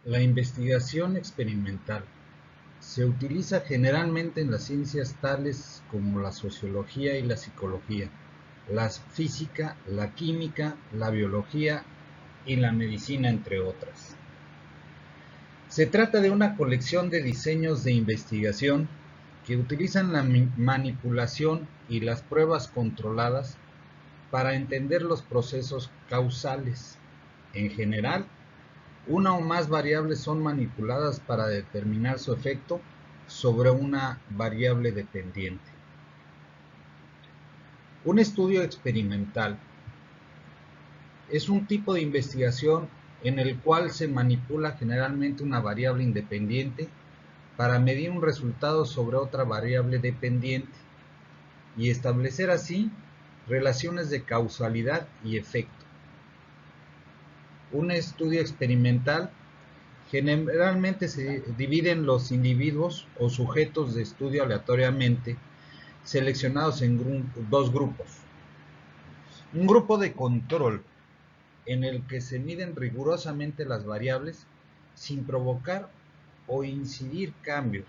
La investigación experimental se utiliza generalmente en las ciencias tales como la sociología y la psicología, la física, la química, la biología y la medicina, entre otras. Se trata de una colección de diseños de investigación que utilizan la manipulación y las pruebas controladas para entender los procesos causales. En general, una o más variables son manipuladas para determinar su efecto sobre una variable dependiente. Un estudio experimental es un tipo de investigación en el cual se manipula generalmente una variable independiente para medir un resultado sobre otra variable dependiente y establecer así relaciones de causalidad y efecto. Un estudio experimental generalmente se dividen los individuos o sujetos de estudio aleatoriamente seleccionados en dos grupos. Un grupo de control en el que se miden rigurosamente las variables sin provocar o incidir cambios,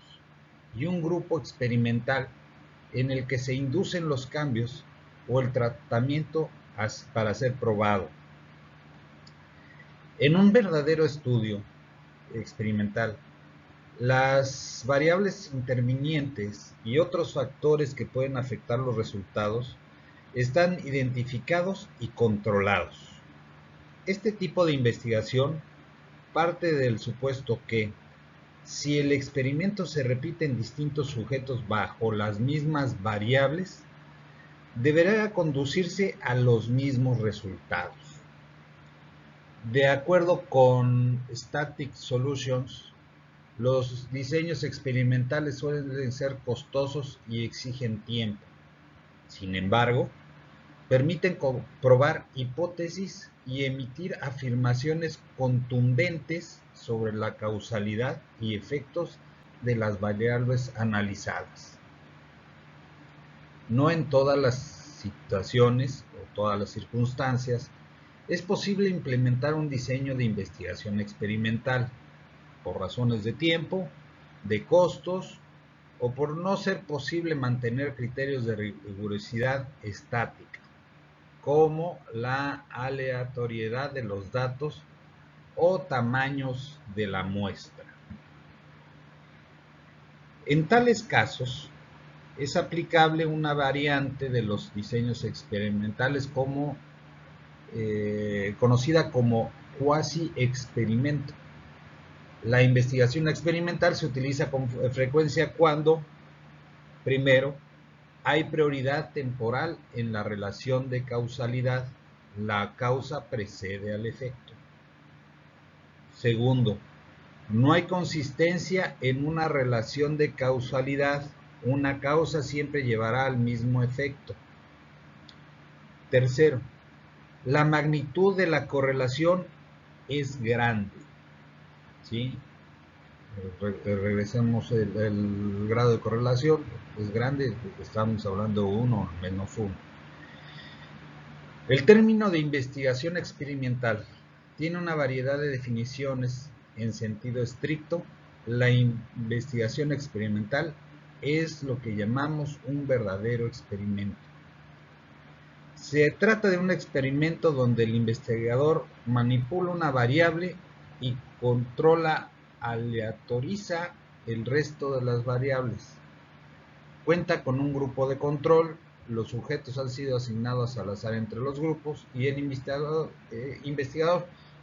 y un grupo experimental en el que se inducen los cambios o el tratamiento para ser probado. En un verdadero estudio experimental, las variables intervinientes y otros factores que pueden afectar los resultados están identificados y controlados. Este tipo de investigación parte del supuesto que, si el experimento se repite en distintos sujetos bajo las mismas variables, deberá conducirse a los mismos resultados. De acuerdo con Static Solutions, los diseños experimentales suelen ser costosos y exigen tiempo. Sin embargo, permiten probar hipótesis y emitir afirmaciones contundentes sobre la causalidad y efectos de las variables analizadas. No en todas las situaciones o todas las circunstancias es posible implementar un diseño de investigación experimental, por razones de tiempo, de costos o por no ser posible mantener criterios de rigurosidad estática, como la aleatoriedad de los datos o tamaños de la muestra. En tales casos, es aplicable una variante de los diseños experimentales conocida como cuasi-experimento. La investigación experimental se utiliza con frecuencia cuando, primero, hay prioridad temporal en la relación de causalidad. La causa precede al efecto. Segundo, no hay consistencia en una relación de causalidad. Una causa siempre llevará al mismo efecto. Tercero, la magnitud de la correlación es grande. ¿Sí? Regresemos el grado de correlación es grande, estamos hablando 1 menos 1. El término de investigación experimental tiene una variedad de definiciones en sentido estricto. La investigación experimental es lo que llamamos un verdadero experimento. Se trata de un experimento donde el investigador manipula una variable y aleatoriza el resto de las variables. Cuenta con un grupo de control, los sujetos han sido asignados al azar entre los grupos y el investigador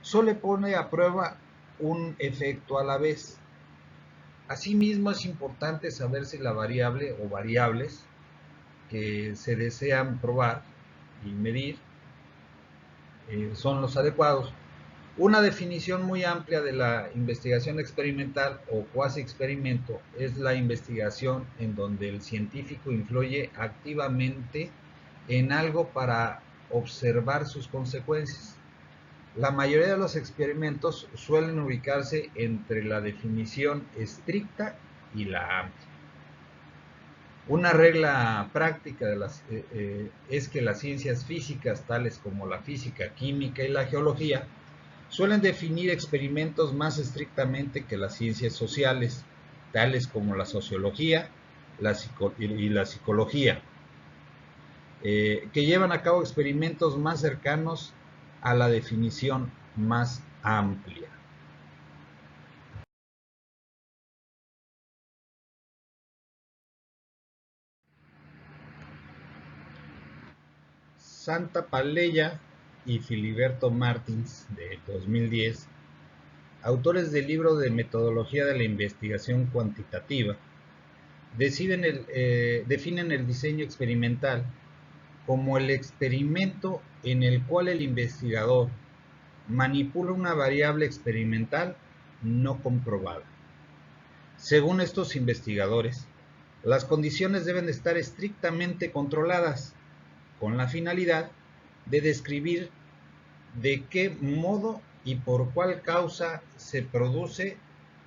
solo pone a prueba un efecto a la vez. Asimismo, es importante saber si la variable o variables que se desean probar y medir son los adecuados. Una definición muy amplia de la investigación experimental o cuasi experimento es la investigación en donde el científico influye activamente en algo para observar sus consecuencias. La mayoría de los experimentos suelen ubicarse entre la definición estricta y la amplia. Una regla práctica es que las ciencias físicas, tales como la física, química y la geología, Suelen definir experimentos más estrictamente que las ciencias sociales, tales como la sociología y la psicología, que llevan a cabo experimentos más cercanos a la definición más amplia. Santa Pallella y Filiberto Martins, de 2010, autores del libro de Metodología de la Investigación Cuantitativa, definen el diseño experimental como el experimento en el cual el investigador manipula una variable experimental no comprobada. Según estos investigadores, las condiciones deben estar estrictamente controladas, con la finalidad de describir de qué modo y por cuál causa se produce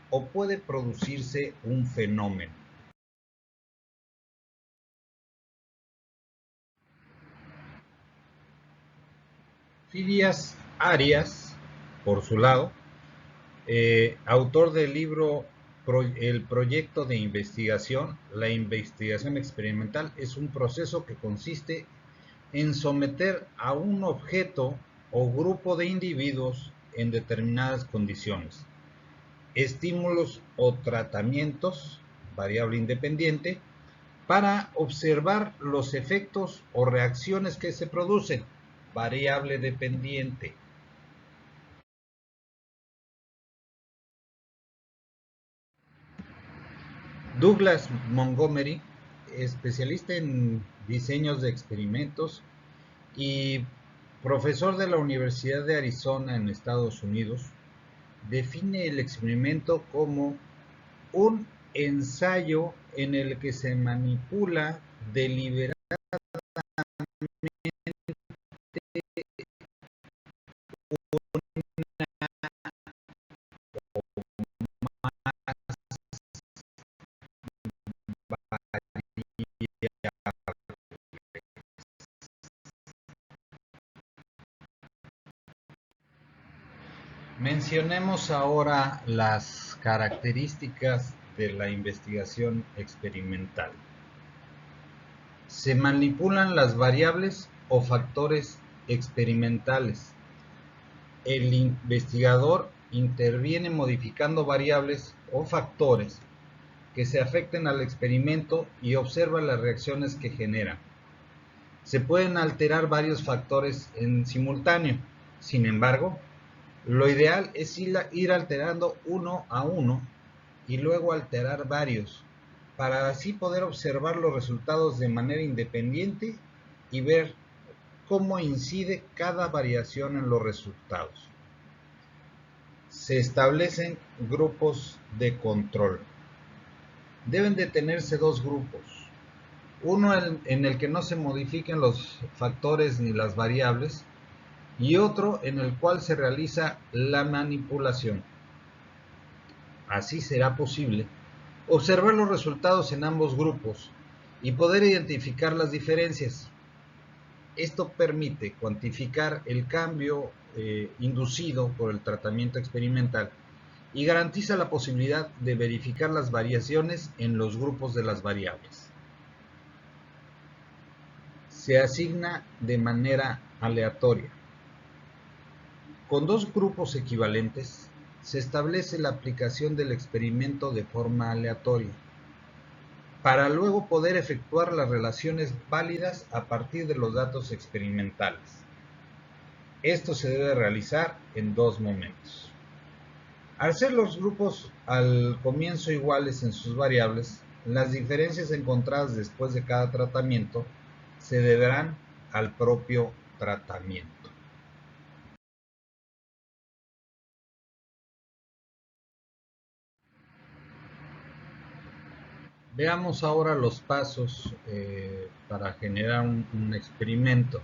o puede producirse un fenómeno. Fidias Arias, por su lado, autor del libro El proyecto de investigación, la investigación experimental es un proceso que consiste en someter a un objeto o grupo de individuos en determinadas condiciones, estímulos o tratamientos, variable independiente, para observar los efectos o reacciones que se producen, variable dependiente. Douglas Montgomery, especialista en diseños de experimentos y profesor de la Universidad de Arizona en Estados Unidos, define el experimento como un ensayo en el que se manipula deliberadamente Mencionemos ahora las características de la investigación experimental. Se manipulan las variables o factores experimentales. El investigador interviene modificando variables o factores que se afecten al experimento y observa las reacciones que generan. Se pueden alterar varios factores en simultáneo. Sin embargo, lo ideal es ir alterando uno a uno y luego alterar varios, para así poder observar los resultados de manera independiente y ver cómo incide cada variación en los resultados. Se establecen grupos de control. Deben de tenerse dos grupos. Uno en el que no se modifiquen los factores ni las variables y otro en el cual se realiza la manipulación. Así será posible observar los resultados en ambos grupos y poder identificar las diferencias. Esto permite cuantificar el cambio inducido por el tratamiento experimental y garantiza la posibilidad de verificar las variaciones en los grupos de las variables. Se asigna de manera aleatoria. Con dos grupos equivalentes, se establece la aplicación del experimento de forma aleatoria, para luego poder efectuar las relaciones válidas a partir de los datos experimentales. Esto se debe realizar en dos momentos. Al ser los grupos al comienzo iguales en sus variables, las diferencias encontradas después de cada tratamiento se deberán al propio tratamiento. Veamos ahora los pasos para generar un experimento.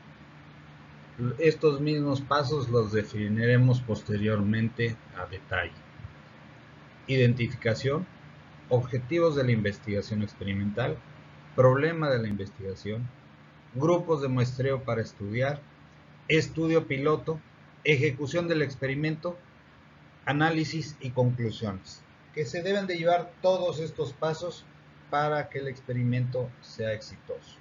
Estos mismos pasos los definiremos posteriormente a detalle. Identificación, objetivos de la investigación experimental, problema de la investigación, grupos de muestreo para estudiar, estudio piloto, ejecución del experimento, análisis y conclusiones, que se deben de llevar todos estos pasos para que el experimento sea exitoso.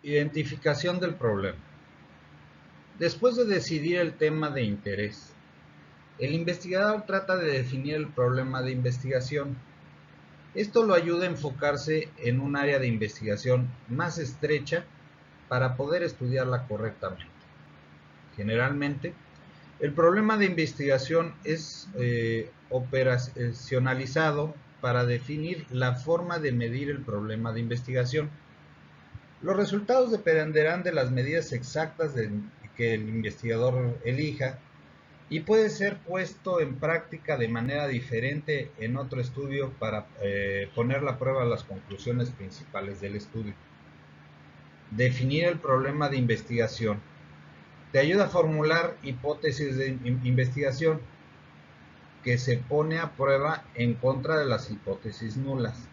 Identificación del problema. Después de decidir el tema de interés, el investigador trata de definir el problema de investigación. Esto lo ayuda a enfocarse en un área de investigación más estrecha para poder estudiarla correctamente. Generalmente, el problema de investigación es operacionalizado para definir la forma de medir el problema de investigación. Los resultados dependerán de las medidas exactas que el investigador elija y puede ser puesto en práctica de manera diferente en otro estudio para poner a prueba las conclusiones principales del estudio. Definir el problema de investigación te ayuda a formular hipótesis de investigación que se pone a prueba en contra de las hipótesis nulas.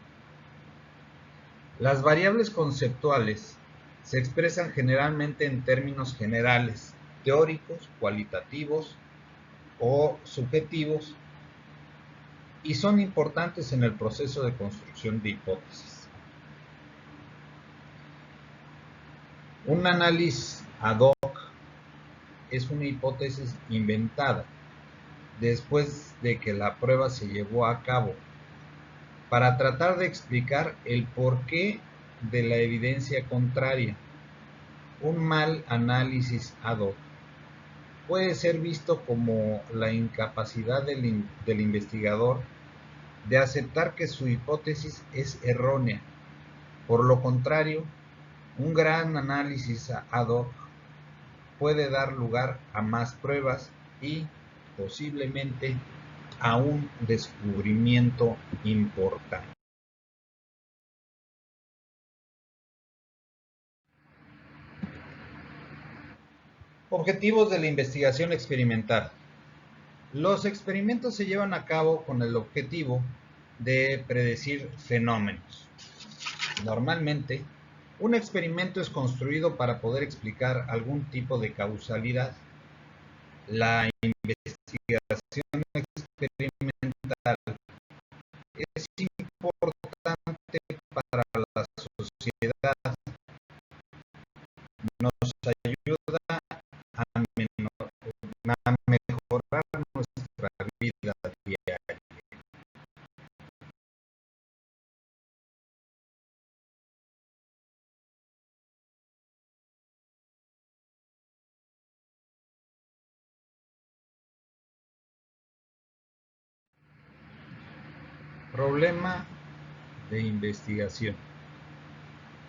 Las variables conceptuales se expresan generalmente en términos generales, teóricos, cualitativos o subjetivos, y son importantes en el proceso de construcción de hipótesis. Un análisis ad hoc es una hipótesis inventada después de que la prueba se llevó a cabo para tratar de explicar el porqué de la evidencia contraria. Un mal análisis ad hoc puede ser visto como la incapacidad del investigador de aceptar que su hipótesis es errónea. Por lo contrario, un gran análisis ad hoc puede dar lugar a más pruebas y, posiblemente, a un descubrimiento importante. Objetivos de la investigación experimental. Los experimentos se llevan a cabo con el objetivo de predecir fenómenos. Normalmente, un experimento es construido para poder explicar algún tipo de causalidad. La investigación experimental es importante para la sociedad. Nos ayuda a mejorar nuestra vida diaria. Problema de investigación.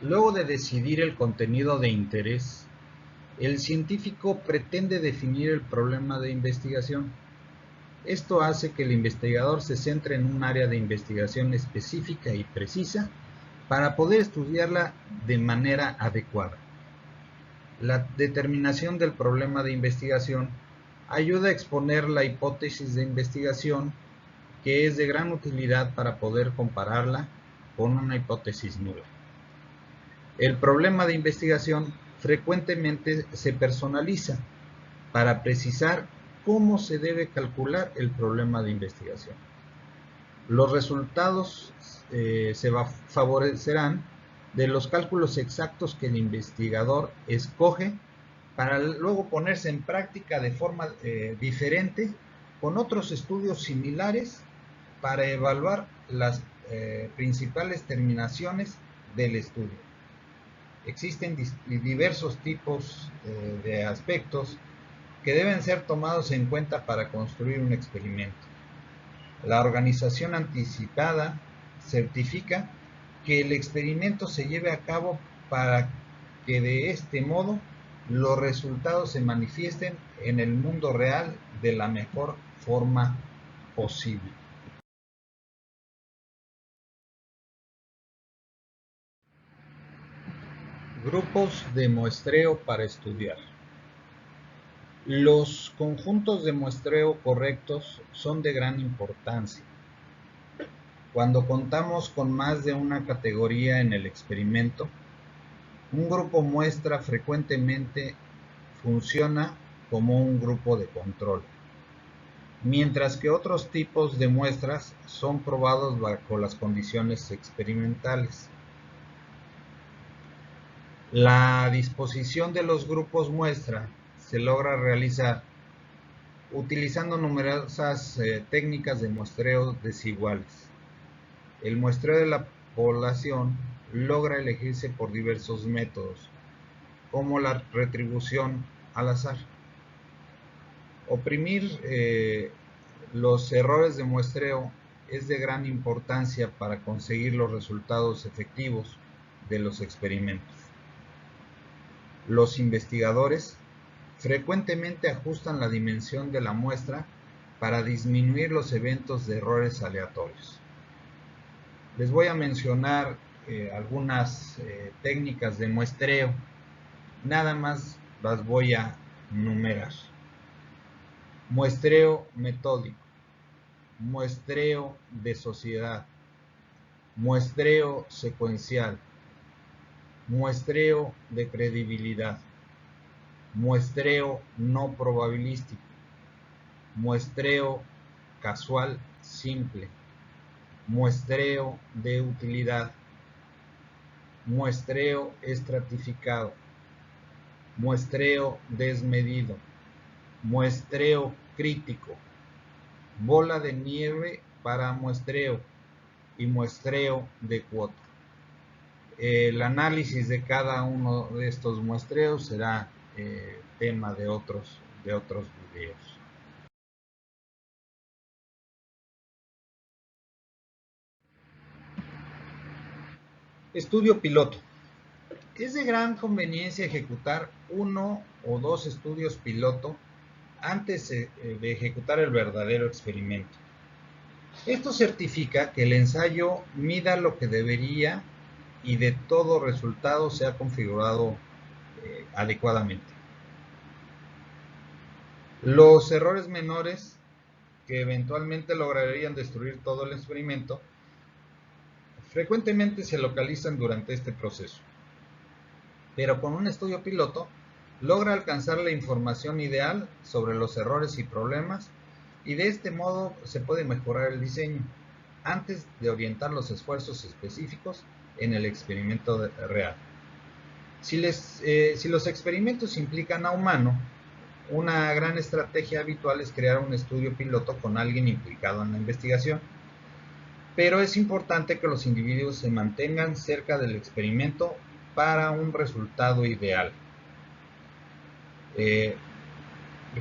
Luego de decidir el contenido de interés, el científico pretende definir el problema de investigación. Esto hace que el investigador se centre en un área de investigación específica y precisa para poder estudiarla de manera adecuada. La determinación del problema de investigación ayuda a exponer la hipótesis de investigación, que es de gran utilidad para poder compararla con una hipótesis nula. El problema de investigación frecuentemente se personaliza para precisar cómo se debe calcular el problema de investigación. Los resultados se favorecerán de los cálculos exactos que el investigador escoge para luego ponerse en práctica de forma diferente con otros estudios similares para evaluar las principales terminaciones del estudio. Existen diversos tipos de aspectos que deben ser tomados en cuenta para construir un experimento. La organización anticipada certifica que el experimento se lleve a cabo para que de este modo los resultados se manifiesten en el mundo real de la mejor forma posible. Grupos de muestreo para estudiar. Los conjuntos de muestreo correctos son de gran importancia. Cuando contamos con más de una categoría en el experimento, un grupo muestra frecuentemente funciona como un grupo de control, mientras que otros tipos de muestras son probados bajo las condiciones experimentales. La disposición de los grupos muestra se logra realizar utilizando numerosas técnicas de muestreo desiguales. El muestreo de la población logra elegirse por diversos métodos, como la retribución al azar. Oprimir los errores de muestreo es de gran importancia para conseguir los resultados efectivos de los experimentos. Los investigadores frecuentemente ajustan la dimensión de la muestra para disminuir los eventos de errores aleatorios. Les voy a mencionar algunas técnicas de muestreo, nada más las voy a numerar. Muestreo metódico, muestreo de sociedad, muestreo secuencial, muestreo de credibilidad, muestreo no probabilístico, muestreo casual simple, muestreo de utilidad, muestreo estratificado, muestreo desmedido, muestreo crítico, bola de nieve para muestreo y muestreo de cuota. El análisis de cada uno de estos muestreos será tema de otros videos. Estudio piloto. Es de gran conveniencia ejecutar uno o dos estudios piloto antes de ejecutar el verdadero experimento. Esto certifica que el ensayo mida lo que debería y de todo resultado sea configurado adecuadamente. Los errores menores que eventualmente lograrían destruir todo el experimento frecuentemente se localizan durante este proceso. Pero con un estudio piloto logra alcanzar la información ideal sobre los errores y problemas y de este modo se puede mejorar el diseño antes de orientar los esfuerzos específicos en el experimento real. Si los experimentos implican a humano, una gran estrategia habitual es crear un estudio piloto con alguien implicado en la investigación. Pero es importante que los individuos se mantengan cerca del experimento para un resultado ideal.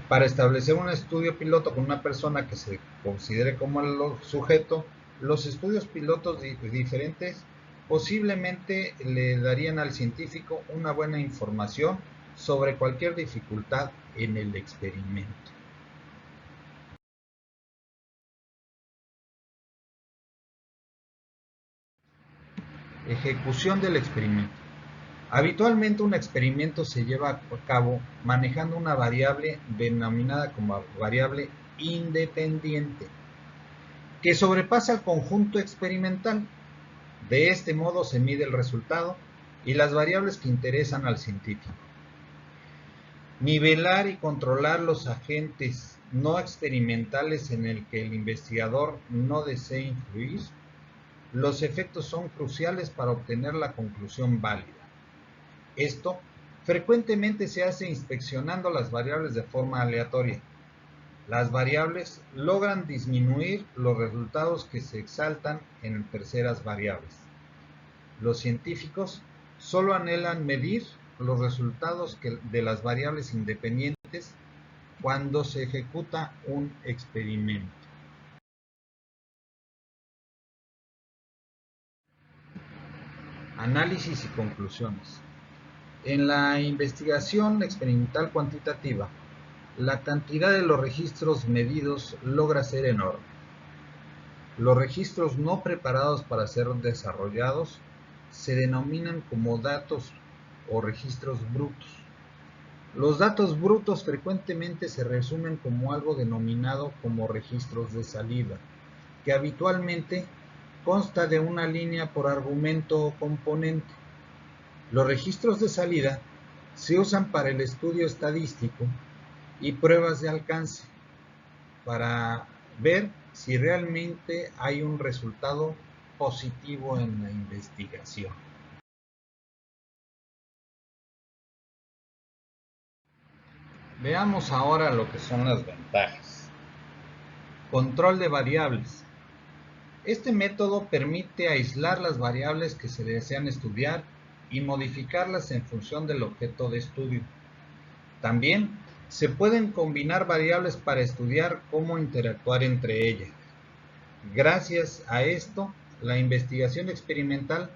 Para establecer un estudio piloto con una persona que se considere como el sujeto, los estudios pilotos diferentes posiblemente le darían al científico una buena información sobre cualquier dificultad en el experimento. Ejecución del experimento. Habitualmente un experimento se lleva a cabo manejando una variable denominada como variable independiente, que sobrepasa el conjunto experimental. De este modo se mide el resultado y las variables que interesan al científico. Nivelar y controlar los agentes no experimentales en el que el investigador no desee influir. Los efectos son cruciales para obtener la conclusión válida. Esto frecuentemente se hace inspeccionando las variables de forma aleatoria. Las variables logran disminuir los resultados que se exaltan en terceras variables. Los científicos solo anhelan medir los resultados de las variables independientes cuando se ejecuta un experimento. Análisis y conclusiones. En la investigación experimental cuantitativa, la cantidad de los registros medidos logra ser enorme. Los registros no preparados para ser desarrollados se denominan como datos o registros brutos. Los datos brutos frecuentemente se resumen como algo denominado como registros de salida, que habitualmente consta de una línea por argumento o componente. Los registros de salida se usan para el estudio estadístico y pruebas de alcance, para ver si realmente hay un resultado positivo en la investigación. Veamos ahora lo que son las ventajas. Control de variables. Este método permite aislar las variables que se desean estudiar y modificarlas en función del objeto de estudio. También se pueden combinar variables para estudiar cómo interactuar entre ellas. Gracias a esto, la investigación experimental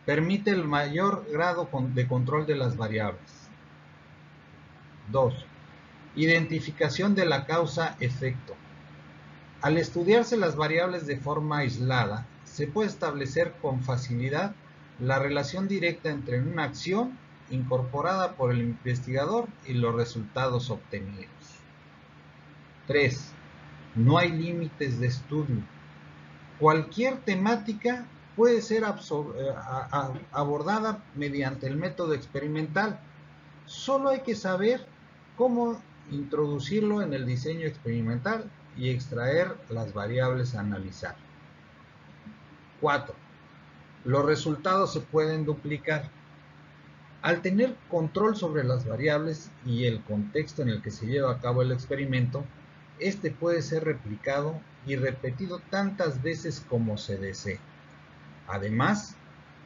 permite el mayor grado de control de las variables. 2. Identificación de la causa-efecto. Al estudiarse las variables de forma aislada, se puede establecer con facilidad la relación directa entre una acción incorporada por el investigador y los resultados obtenidos. 3. No hay límites de estudio. Cualquier temática puede ser abordada mediante el método experimental. Solo hay que saber cómo introducirlo en el diseño experimental y extraer las variables a analizar. 4. Los resultados se pueden duplicar. Al tener control sobre las variables y el contexto en el que se lleva a cabo el experimento, este puede ser replicado y repetido tantas veces como se desee. Además,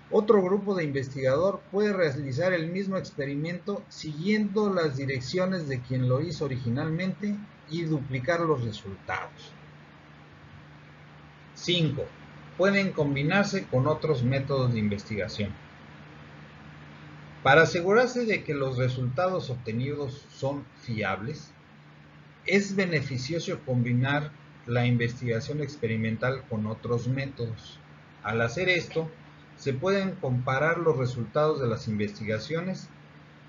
otro grupo de investigador puede realizar el mismo experimento siguiendo las direcciones de quien lo hizo originalmente y duplicar los resultados. 5. Pueden combinarse con otros métodos de investigación. Para asegurarse de que los resultados obtenidos son fiables, es beneficioso combinar la investigación experimental con otros métodos. Al hacer esto, se pueden comparar los resultados de las investigaciones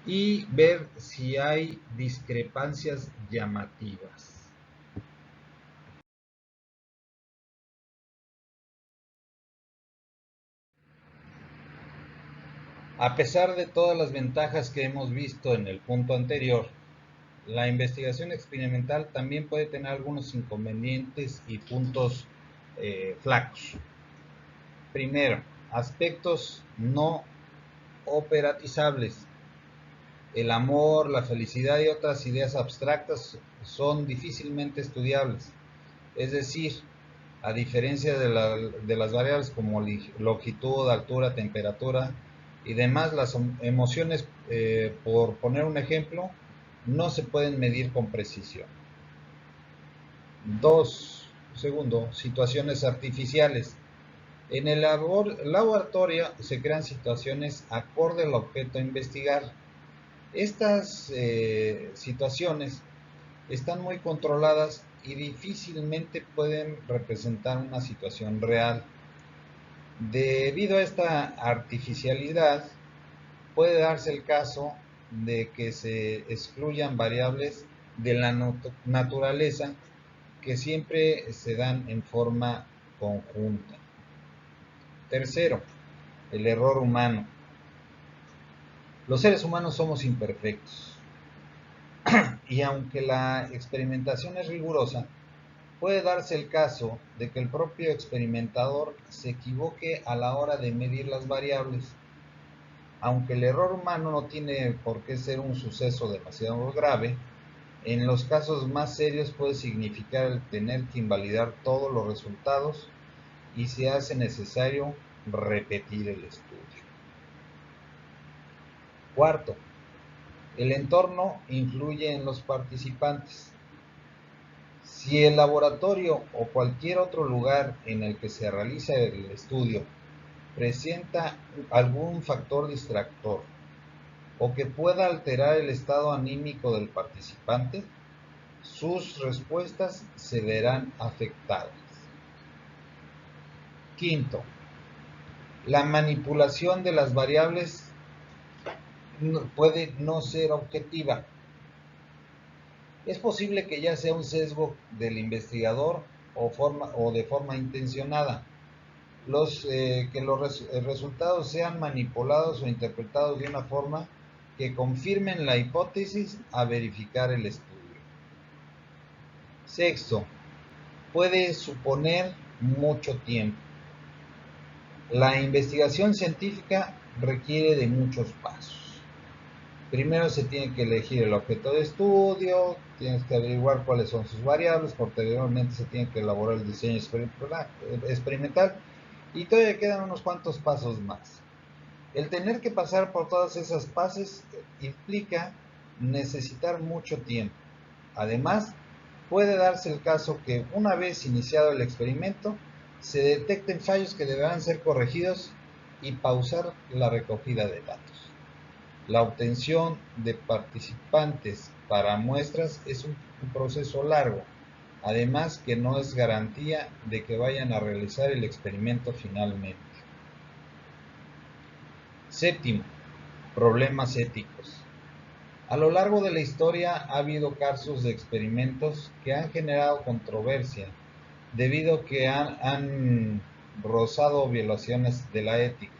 y ver si hay discrepancias llamativas. A pesar de todas las ventajas que hemos visto en el punto anterior, la investigación experimental también puede tener algunos inconvenientes y puntos flacos. Primero, aspectos no operatizables. El amor, la felicidad y otras ideas abstractas son difícilmente estudiables. Es decir, a diferencia de las variables como longitud, altura, temperatura y demás, las emociones, por poner un ejemplo, no se pueden medir con precisión. 2. Segundo, situaciones artificiales. En el laboratorio se crean situaciones acorde al objeto a investigar. Estas situaciones están muy controladas y difícilmente pueden representar una situación real. Debido a esta artificialidad, puede darse el caso de que se excluyan variables de la naturaleza que siempre se dan en forma conjunta. Tercero, el error humano. Los seres humanos somos imperfectos y aunque la experimentación es rigurosa, puede darse el caso de que el propio experimentador se equivoque a la hora de medir las variables. Aunque el error humano no tiene por qué ser un suceso demasiado grave, en los casos más serios puede significar el tener que invalidar todos los resultados y se hace necesario repetir el estudio. Cuarto, el entorno influye en los participantes. Si el laboratorio o cualquier otro lugar en el que se realiza el estudio presenta algún factor distractor o que pueda alterar el estado anímico del participante, sus respuestas se verán afectadas. Quinto, la manipulación de las variables puede no ser objetiva. Es posible que ya sea un sesgo del investigador o de forma intencionada. que los resultados sean manipulados o interpretados de una forma que confirmen la hipótesis a verificar el estudio. Sexto, puede suponer mucho tiempo. La investigación científica requiere de muchos pasos. Primero se tiene que elegir el objeto de estudio, tienes que averiguar cuáles son sus variables, posteriormente se tiene que elaborar el diseño experimental y todavía quedan unos cuantos pasos más. El tener que pasar por todas esas fases implica necesitar mucho tiempo. Además, puede darse el caso que una vez iniciado el experimento, se detecten fallos que deberán ser corregidos y pausar la recogida de datos. La obtención de participantes para muestras es un proceso largo, además que no es garantía de que vayan a realizar el experimento finalmente. Séptimo, problemas éticos. A lo largo de la historia ha habido casos de experimentos que han generado controversia debido a que han rozado violaciones de la ética.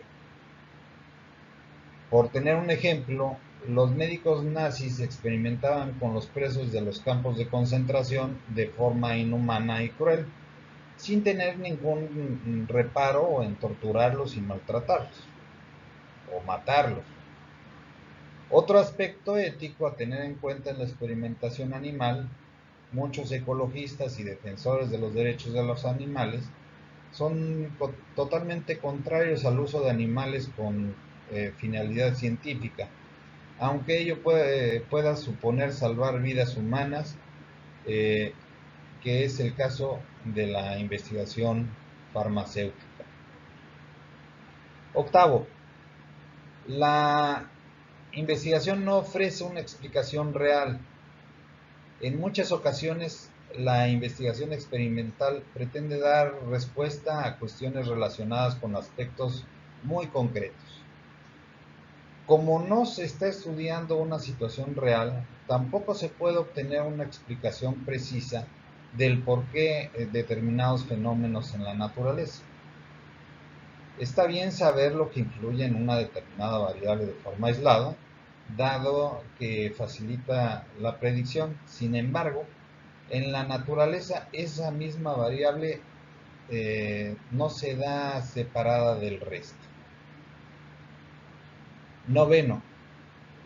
Por tener un ejemplo, los médicos nazis experimentaban con los presos de los campos de concentración de forma inhumana y cruel, sin tener ningún reparo en torturarlos y maltratarlos o matarlos. Otro aspecto ético a tener en cuenta en la experimentación animal, muchos ecologistas y defensores de los derechos de los animales son totalmente contrarios al uso de animales con finalidad científica, aunque ello pueda suponer salvar vidas humanas, eh, que es el caso de la investigación farmacéutica. Octavo, la investigación no ofrece una explicación real. En muchas ocasiones, la investigación experimental pretende dar respuesta a cuestiones relacionadas con aspectos muy concretos. Como no se está estudiando una situación real, tampoco se puede obtener una explicación precisa del por qué determinados fenómenos en la naturaleza. Está bien saber lo que influye en una determinada variable de forma aislada, dado que facilita la predicción. Sin embargo, en la naturaleza esa misma variable no se da separada del resto. Noveno,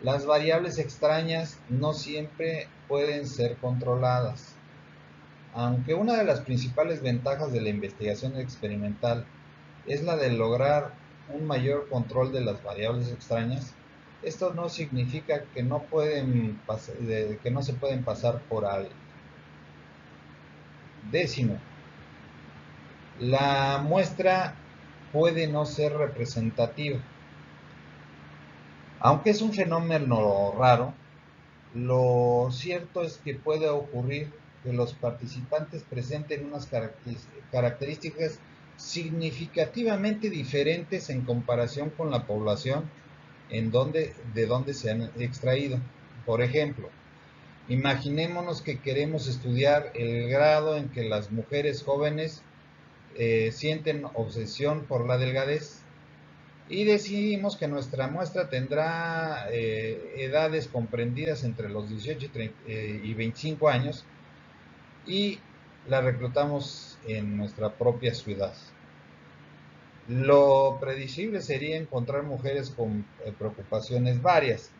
las variables extrañas no siempre pueden ser controladas. Aunque una de las principales ventajas de la investigación experimental es la de lograr un mayor control de las variables extrañas, esto no significa que que no se pueden pasar por alto. Décimo, la muestra puede no ser representativa. Aunque es un fenómeno raro, lo cierto es que puede ocurrir que los participantes presenten unas características significativamente diferentes en comparación con la población de donde se han extraído. Por ejemplo, imaginémonos que queremos estudiar el grado en que las mujeres jóvenes sienten obsesión por la delgadez y decidimos que nuestra muestra tendrá edades comprendidas entre los 18 y 25 años y la reclutamos en nuestra propia ciudad. Lo predecible sería encontrar mujeres con preocupaciones varias.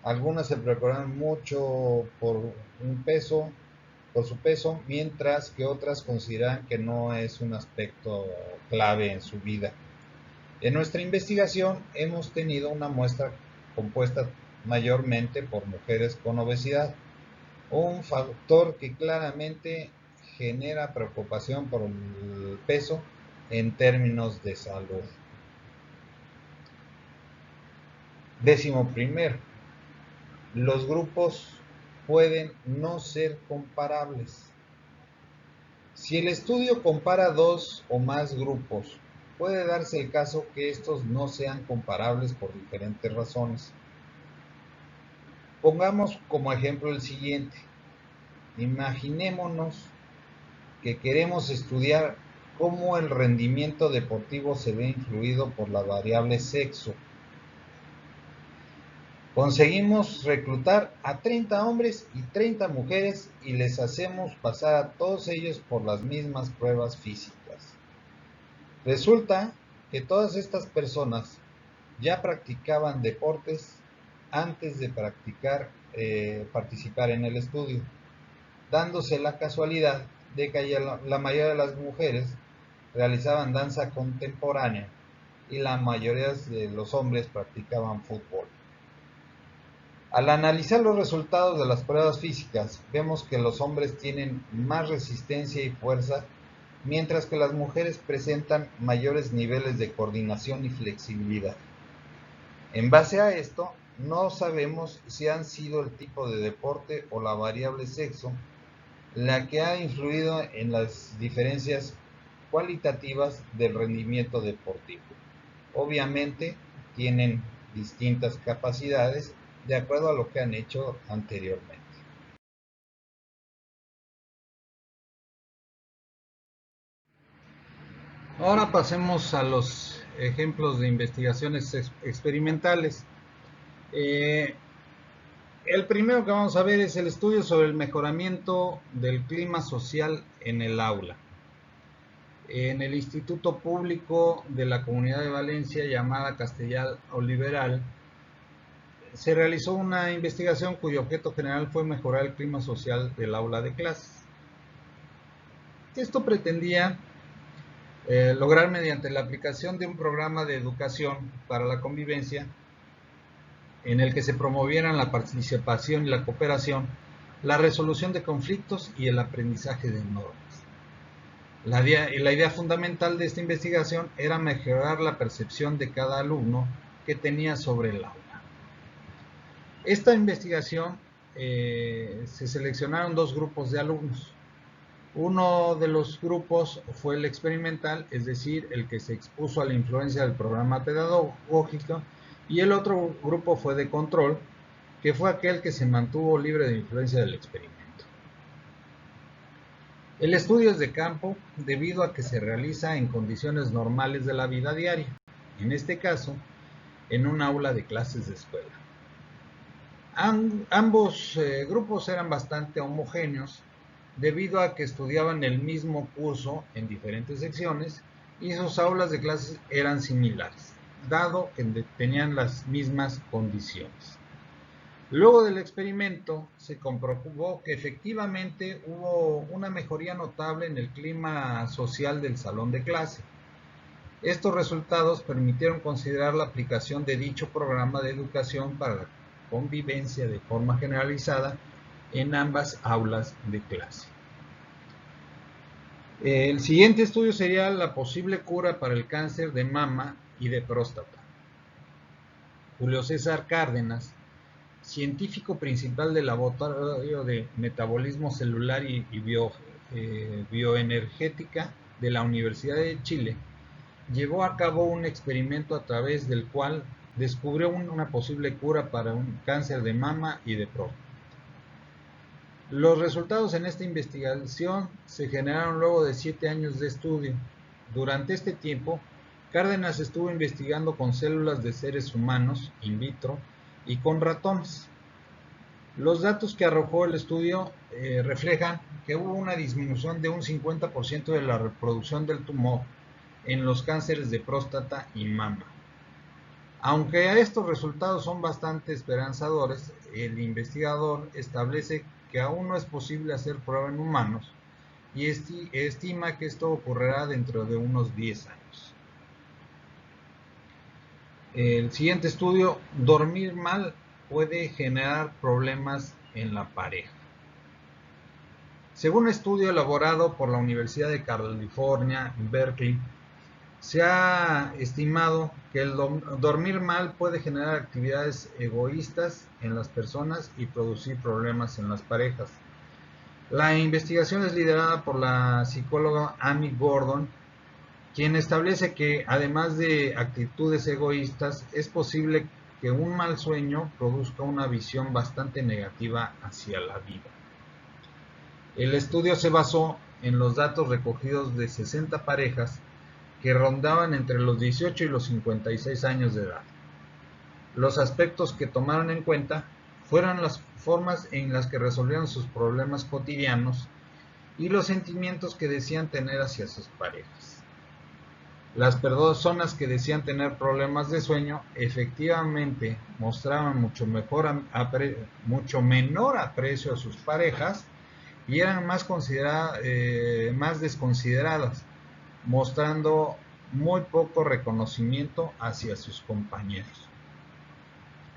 Algunas se preocupan mucho por su peso, mientras que otras consideran que no es un aspecto clave en su vida. En nuestra investigación hemos tenido una muestra compuesta mayormente por mujeres con obesidad, un factor que claramente genera preocupación por el peso en términos de salud. Décimo primero, los grupos pueden no ser comparables. Si el estudio compara dos o más grupos, puede darse el caso que estos no sean comparables por diferentes razones. Pongamos como ejemplo el siguiente. Imaginémonos que queremos estudiar cómo el rendimiento deportivo se ve influido por la variable sexo. Conseguimos reclutar a 30 hombres y 30 mujeres y les hacemos pasar a todos ellos por las mismas pruebas físicas. Resulta que todas estas personas ya practicaban deportes antes de participar en el estudio, dándose la casualidad de que la mayoría de las mujeres realizaban danza contemporánea y la mayoría de los hombres practicaban fútbol. Al analizar los resultados de las pruebas físicas, vemos que los hombres tienen más resistencia y fuerza, mientras que las mujeres presentan mayores niveles de coordinación y flexibilidad. En base a esto, no sabemos si han sido el tipo de deporte o la variable sexo la que ha influido en las diferencias cualitativas del rendimiento deportivo. Obviamente tienen distintas capacidades de acuerdo a lo que han hecho anteriormente. Ahora pasemos a los ejemplos de investigaciones experimentales. El primero que vamos a ver es el estudio sobre el mejoramiento del clima social en el aula. En el Instituto Público de la Comunidad de Valencia, llamada Castellar Oliveral, se realizó una investigación cuyo objeto general fue mejorar el clima social del aula de clases. Esto pretendía lograr mediante la aplicación de un programa de educación para la convivencia en el que se promovieran la participación y la cooperación, la resolución de conflictos y el aprendizaje de normas. La idea fundamental de esta investigación era mejorar la percepción de cada alumno que tenía sobre el aula. Esta investigación se seleccionaron dos grupos de alumnos. Uno de los grupos fue el experimental, es decir, el que se expuso a la influencia del programa pedagógico, y el otro grupo fue de control, que fue aquel que se mantuvo libre de influencia del experimento. El estudio es de campo debido a que se realiza en condiciones normales de la vida diaria, en este caso, en un aula de clases de escuela. Ambos grupos eran bastante homogéneos debido a que estudiaban el mismo curso en diferentes secciones y sus aulas de clases eran similares, dado que tenían las mismas condiciones. Luego del experimento se comprobó que efectivamente hubo una mejoría notable en el clima social del salón de clase. Estos resultados permitieron considerar la aplicación de dicho programa de educación para la convivencia de forma generalizada en ambas aulas de clase. El siguiente estudio sería la posible cura para el cáncer de mama y de próstata. Julio César Cárdenas, científico principal del Laboratorio de Metabolismo Celular y Bioenergética de la Universidad de Chile, llevó a cabo un experimento a través del cual descubrió una posible cura para un cáncer de mama y de próstata. Los resultados en esta investigación se generaron luego de 7 años de estudio. Durante este tiempo, Cárdenas estuvo investigando con células de seres humanos in vitro y con ratones. Los datos que arrojó el estudio reflejan que hubo una disminución de un 50% de la reproducción del tumor en los cánceres de próstata y mama. Aunque estos resultados son bastante esperanzadores, el investigador establece que aún no es posible hacer prueba en humanos y estima que esto ocurrirá dentro de unos 10 años. El siguiente estudio, dormir mal puede generar problemas en la pareja. Según un estudio elaborado por la Universidad de California, Berkeley, se ha estimado que el dormir mal puede generar actividades egoístas en las personas y producir problemas en las parejas. La investigación es liderada por la psicóloga Amy Gordon, quien establece que además de actitudes egoístas, es posible que un mal sueño produzca una visión bastante negativa hacia la vida. El estudio se basó en los datos recogidos de 60 parejas que rondaban entre los 18 y los 56 años de edad. Los aspectos que tomaron en cuenta fueron las formas en las que resolvieron sus problemas cotidianos y los sentimientos que decían tener hacia sus parejas. Las personas que decían tener problemas de sueño efectivamente mostraban mucho menor aprecio a sus parejas y eran más desconsideradas, mostrando muy poco reconocimiento hacia sus compañeros.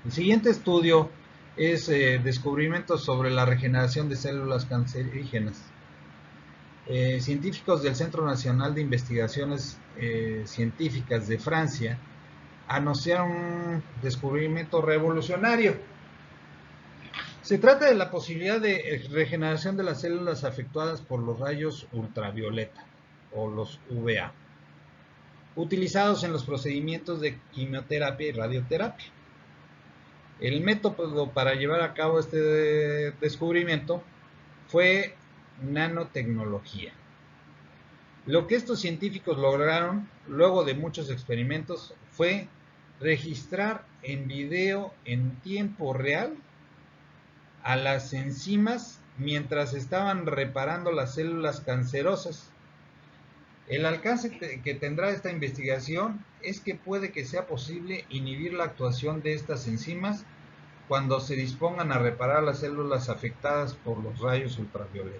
El siguiente estudio es descubrimientos sobre la regeneración de células cancerígenas. Científicos del Centro Nacional de Investigaciones Científicas de Francia anunciaron un descubrimiento revolucionario. Se trata de la posibilidad de regeneración de las células afectadas por los rayos ultravioleta o los UVA, utilizados en los procedimientos de quimioterapia y radioterapia. El método para llevar a cabo este descubrimiento fue nanotecnología. Lo que estos científicos lograron, luego de muchos experimentos, fue registrar en video en tiempo real a las enzimas mientras estaban reparando las células cancerosas. El alcance que tendrá esta investigación es que puede que sea posible inhibir la actuación de estas enzimas cuando se dispongan a reparar las células afectadas por los rayos ultravioleta.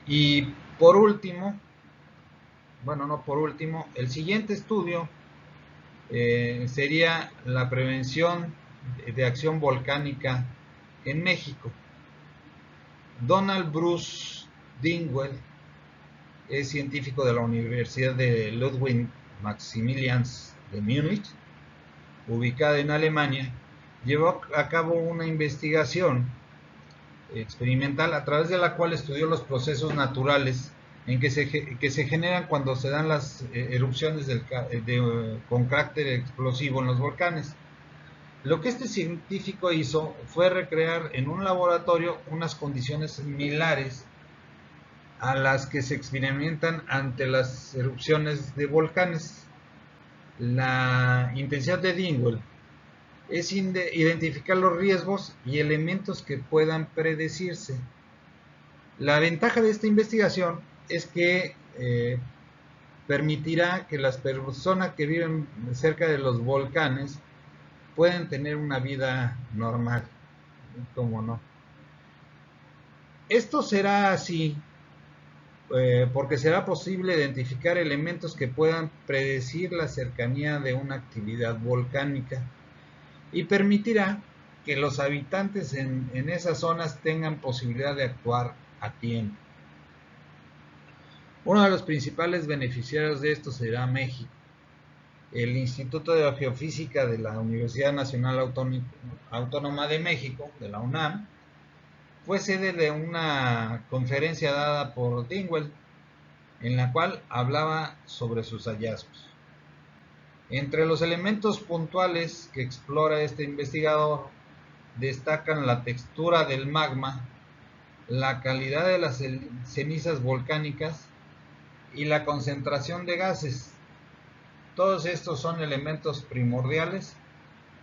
Y por último, el siguiente estudio sería la prevención de acción volcánica en México. Donald Bruce Dingwall es científico de la Universidad de Ludwig Maximilians de Múnich, ubicada en Alemania. Llevó a cabo una investigación experimental a través de la cual estudió los procesos naturales que se generan cuando se dan las erupciones con carácter explosivo en los volcanes. Lo que este científico hizo fue recrear en un laboratorio unas condiciones similares a las que se experimentan ante las erupciones de volcanes. La intención de Dingwall es identificar los riesgos y elementos que puedan predecirse. La ventaja de esta investigación es que permitirá que las personas que viven cerca de los volcanes puedan tener una vida normal, ¿cómo no? Esto será así porque será posible identificar elementos que puedan predecir la cercanía de una actividad volcánica y permitirá que los habitantes en esas zonas tengan posibilidad de actuar a tiempo. Uno de los principales beneficiarios de esto será México. El Instituto de Geofísica de la Universidad Nacional Autónoma de México, de la UNAM, fue sede de una conferencia dada por Dingwall, en la cual hablaba sobre sus hallazgos. Entre los elementos puntuales que explora este investigador destacan la textura del magma, la calidad de las cenizas volcánicas y la concentración de gases. Todos estos son elementos primordiales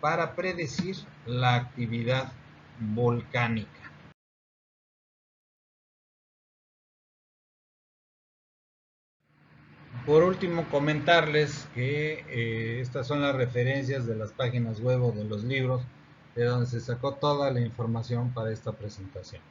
para predecir la actividad volcánica. Por último, comentarles que estas son las referencias de las páginas web o de los libros de donde se sacó toda la información para esta presentación.